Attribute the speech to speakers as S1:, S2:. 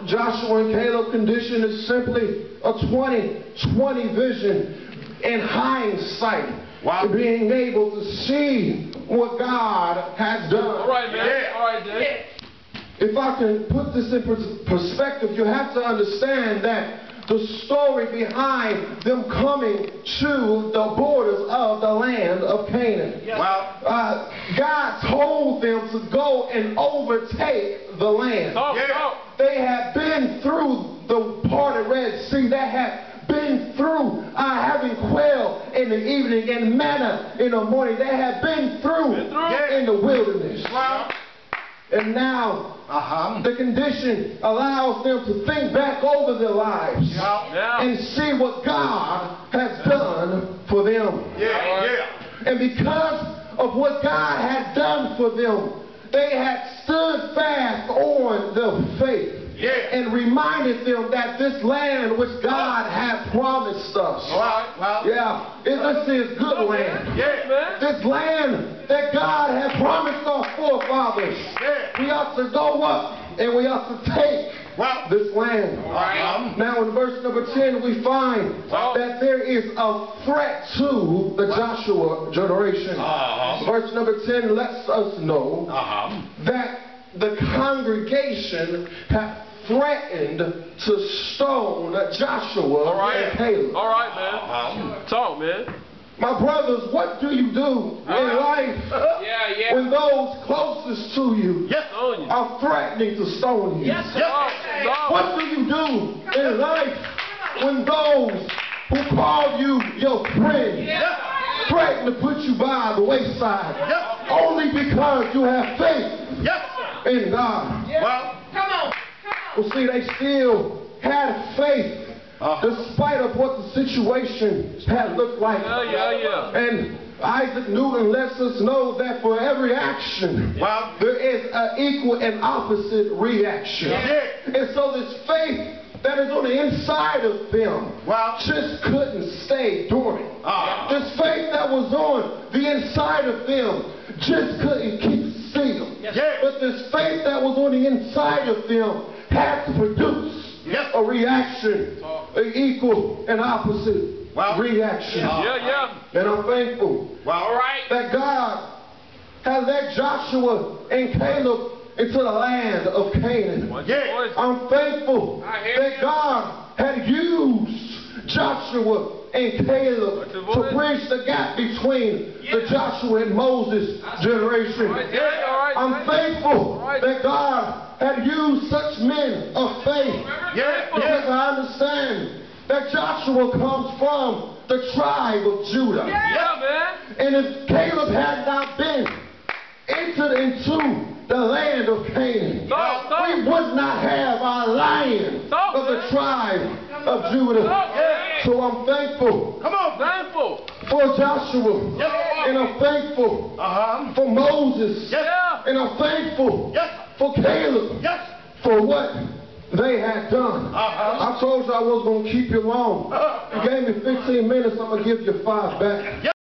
S1: Joshua and Caleb's condition is simply a 20/20 vision and hindsight.
S2: Wow.
S1: Being able to see what God has done.
S3: All right, man.
S2: Yeah.
S3: All right, then.
S1: If I can put this in perspective, you have to understand that the story behind them coming to the borders of the land of Canaan.
S2: Yes. Wow.
S1: God told them to go and overtake the land. They had been through the parted Red Sea. They had been through having quail in the evening and manna in the morning. They had been through in the wilderness.
S2: Wow.
S1: And now the condition allows them to think back over their lives and see what God has done for them. And because of what God had done for them, they had stood fast on their faith. And reminded them that this land which God had promised us. This is good land. This land that God had promised our forefathers. We ought to go up and we ought to take this land. Now in verse number 10 we find that there is a threat to the Joshua generation. Verse number 10 lets us know that the congregation had threatened to stone Joshua and Caleb.
S3: All right, man. Talk, man.
S1: My brothers, what do you do in life when those closest to you are threatening to stone you? What do you do in life when those who call you your friend threaten to put you by the wayside only because you have faith in God?
S4: Come on.
S1: Well, see, they still had faith despite of what the situation had looked like. And Isaac Newton lets us know that for every action, there is an equal and opposite reaction. And so this faith that is on the inside of them just couldn't stay dormant. This faith that was on the inside of them just couldn't keep still. But this faith that was on the inside of them had to produce a reaction, an equal and opposite reaction. And I'm thankful that God has led Joshua and Caleb into the land of Canaan. I'm thankful that God had used Joshua and Caleb to bridge the gap between the Joshua and Moses generation. I'm thankful that God had used such men of faith because I understand that Joshua comes from the tribe of Judah. And if Caleb had not been entered into the land of Canaan, we would not have our lion of the tribe of Judah. So I'm thankful for Joshua, and I'm thankful for Moses, and I'm thankful for Caleb for what they had done. I told you I was going to keep you long. You gave me 15 minutes, I'm going to give you 5 back.